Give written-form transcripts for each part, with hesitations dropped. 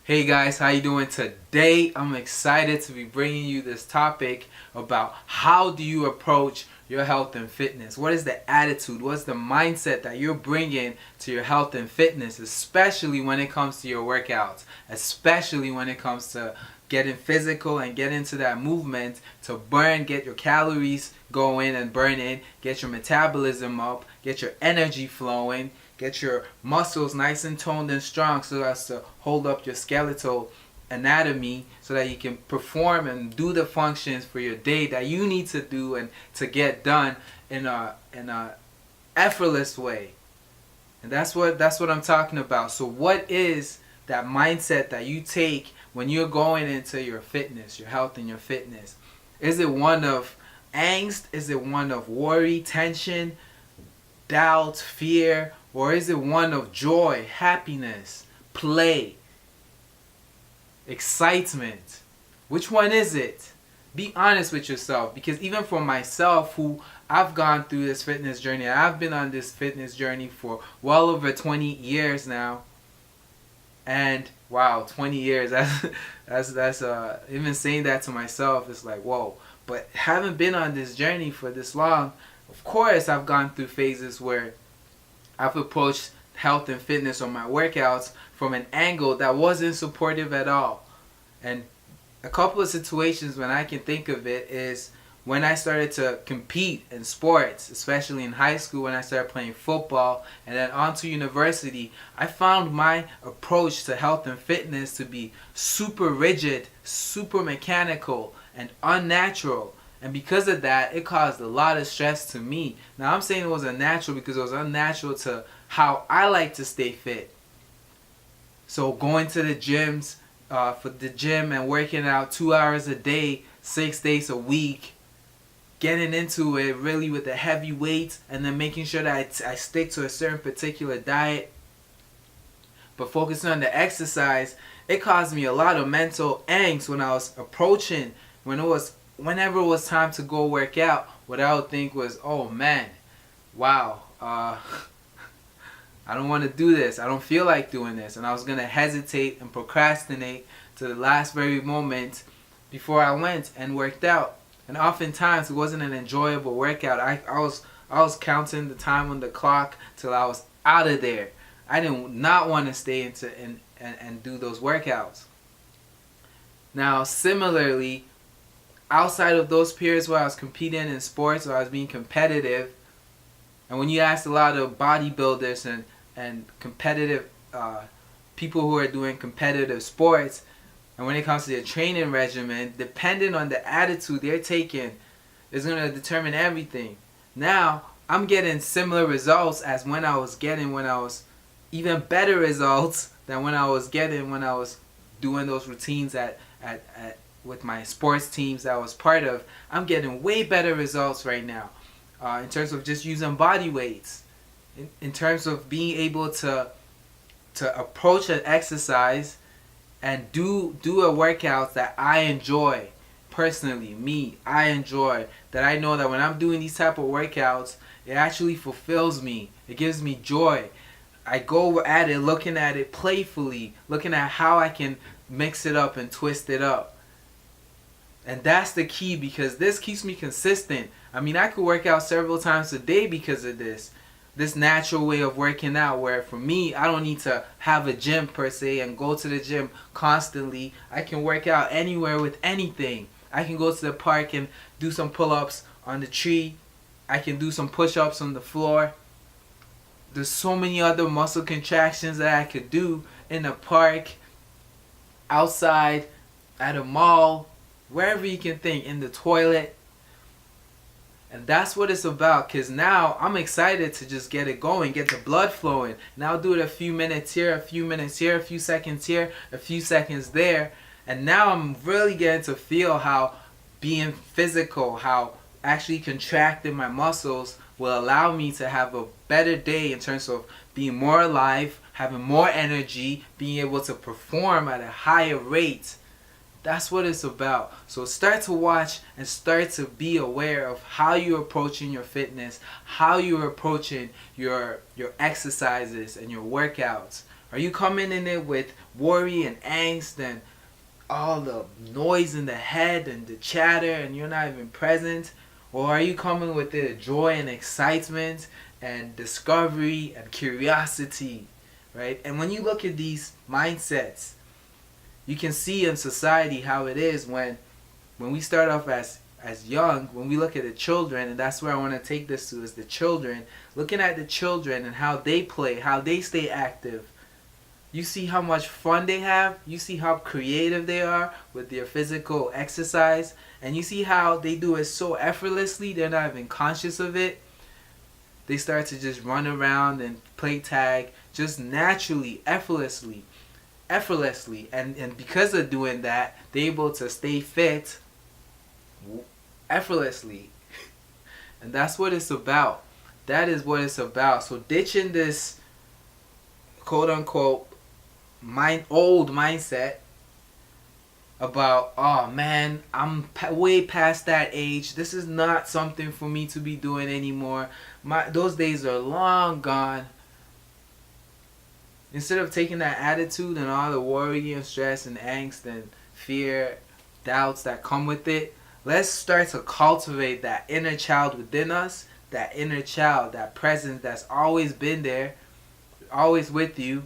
Hey guys, how you doing today? I'm excited to be bringing you this topic about how do you approach your health and fitness. What is the attitude? What's the mindset that you're bringing to your health and fitness, especially when it comes to your workouts, especially when it comes to getting physical and get into that movement to burn, get your calories going and burning, get your metabolism up, get your energy flowing, get your muscles nice and toned and strong so as to hold up your skeletal anatomy so that you can perform and do the functions for your day that you need to do and to get done in a effortless way. And that's what I'm talking about. So what is that mindset that you take when you're going into your fitness, your health and your fitness? Is it one of angst? Is it one of worry, tension, doubt, fear? Or is it one of joy, happiness, play, excitement? Which one is it? Be honest with yourself, because even for myself, who I've gone through this fitness journey, I've been on this fitness journey for well over 20 years now. And wow, 20 years, that's even saying that to myself, it's like, whoa. But having been on this journey for this long, of course I've gone through phases where I've approached health and fitness or my workouts from an angle that wasn't supportive at all. And a couple of situations when I can think of it is when I started to compete in sports, especially in high school when I started playing football and then on to university. I found my approach to health and fitness to be super rigid, super mechanical, and unnatural. And because of that, it caused a lot of stress to me. Now, I'm saying it was unnatural because it was unnatural to how I like to stay fit. So going to the gyms, for the gym and working out 2 hours a day, 6 days a week, getting into it really with the heavy weights and then making sure that I stick to a certain particular diet. But focusing on the exercise, it caused me a lot of mental angst when I was approaching, whenever it was time to go work out. What I would think was, oh man, wow, I don't want to do this. I don't feel like doing this. And I was going to hesitate and procrastinate to the last very moment before I went and worked out. And oftentimes it wasn't an enjoyable workout. I was counting the time on the clock till I was out of there. I did not want to stay and do those workouts. Now, similarly, outside of those periods where I was competing in sports or I was being competitive, and when you ask a lot of bodybuilders and competitive people who are doing competitive sports, and when it comes to their training regimen, depending on the attitude they're taking, is going to determine everything. Now, I'm getting similar results as when I was even better results than when I was doing those routines with my sports teams that I was part of. I'm getting way better results right now in terms of just using body weights, in terms of being able to approach an exercise and do a workout that I enjoy. Personally, I enjoy that. I know that when I'm doing these type of workouts, it actually fulfills me. It gives me joy. I go at it looking at it playfully, looking at how I can mix it up and twist it up. And that's the key, because this keeps me consistent. I mean, I could work out several times a day because of this natural way of working out, where for me, I don't need to have a gym per se and go to the gym constantly. I can work out anywhere with anything. I can go to the park and do some pull-ups on the tree. I can do some push-ups on the floor. There's so many other muscle contractions that I could do in a park, outside, at a mall, wherever you can think, in the toilet. And that's what it's about, because now I'm excited to just get it going, get the blood flowing. Now do it a few minutes here, a few minutes here, a few seconds here, a few seconds there. And now I'm really getting to feel how being physical, how actually contracting my muscles will allow me to have a better day in terms of being more alive, having more energy, being able to perform at a higher rate. That's what it's about. So start to watch and start to be aware of how you're approaching your fitness, how you're approaching your exercises and your workouts. Are you coming in it with worry and angst and all the noise in the head and the chatter and you're not even present? Or are you coming with the joy and excitement and discovery and curiosity, right? And when you look at these mindsets, you can see in society how it is when we start off as young, when we look at the children, and that's where I want to take this to, is the children. Looking at the children and how they play, how they stay active. You see how much fun they have. You see how creative they are with their physical exercise. And you see how they do it so effortlessly, they're not even conscious of it. They start to just run around and play tag just naturally, effortlessly. And because of doing that, they're able to stay fit effortlessly. And that's what it's about. That is what it's about. So ditching this quote unquote old mindset about, oh man, I'm way past that age, this is not something for me to be doing anymore, those days are long gone. Instead of taking that attitude and all the worry and stress and angst and fear, doubts that come with it, let's start to cultivate that inner child within us, that inner child, that presence that's always been there, always with you.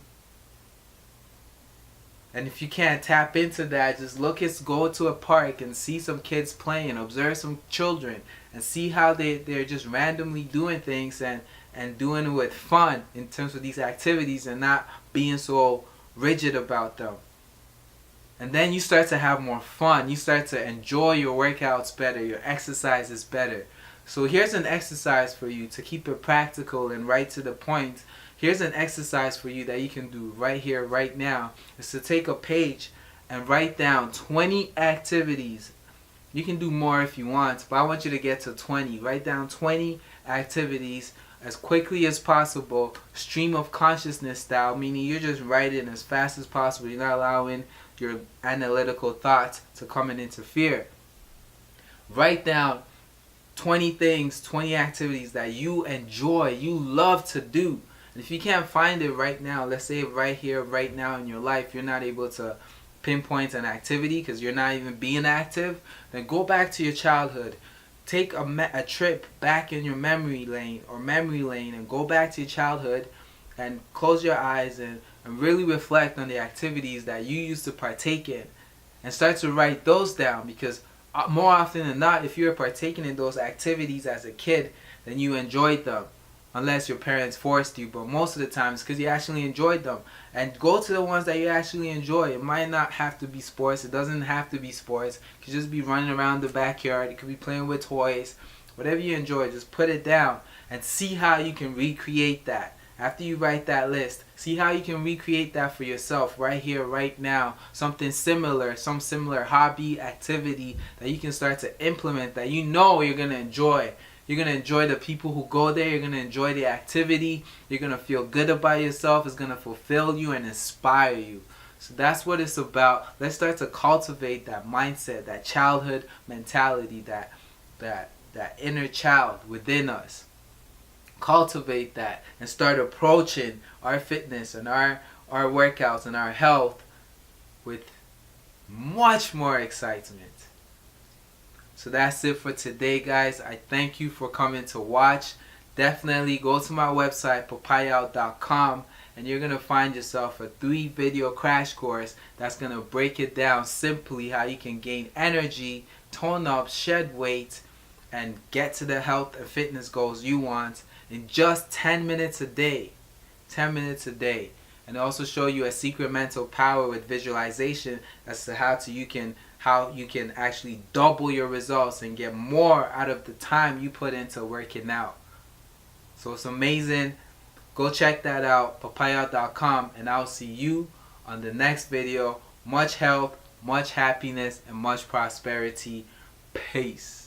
And if you can't tap into that, just go to a park and see some kids playing, observe some children, and see how they're just randomly doing things and doing it with fun in terms of these activities and not being so rigid about them. And then you start to have more fun. You start to enjoy your workouts better, your exercises better. So here's an exercise for you to keep it practical and right to the point. Here's an exercise for you that you can do right here, right now. Is to take a page and write down 20 activities. You can do more if you want, but I want you to get to 20. Write down 20 activities as quickly as possible, stream of consciousness style, meaning you're just writing as fast as possible. You're not allowing your analytical thoughts to come and interfere. Write down 20 things, 20 activities that you enjoy, you love to do. And if you can't find it right now, let's say right here, right now in your life, you're not able to pinpoint an activity because you're not even being active, then go back to your childhood. Take a trip back in your memory lane and go back to your childhood and close your eyes and really reflect on the activities that you used to partake in and start to write those down, because more often than not, if you're partaking in those activities as a kid, then you enjoyed them. Unless your parents forced you, but most of the time it's because you actually enjoyed them. And go to the ones that you actually enjoy. It might not have to be sports. It doesn't have to be sports. It could just be running around the backyard. It could be playing with toys. Whatever you enjoy, just put it down and see how you can recreate that. After you write that list, see how you can recreate that for yourself right here, right now. Something similar, some similar hobby, activity that you can start to implement that you know you're going to enjoy. You're going to enjoy the people who go there. You're going to enjoy the activity. You're going to feel good about yourself. It's going to fulfill you and inspire you. So that's what it's about. Let's start to cultivate that mindset, that childhood mentality, that inner child within us. Cultivate that and start approaching our fitness and our workouts and our health with much more excitement. So that's it for today, guys. I thank you for coming to watch. Definitely go to my website, PapaYaw.com, and you're going to find yourself a 3-video crash course that's going to break it down simply how you can gain energy, tone up, shed weight, and get to the health and fitness goals you want in just 10 minutes a day. 10 minutes a day. And also show you a secret mental power with visualization as to how you can actually double your results and get more out of the time you put into working out. So it's amazing. Go check that out, PapaYaw.com, and I'll see you on the next video. Much health, much happiness, and much prosperity. Peace.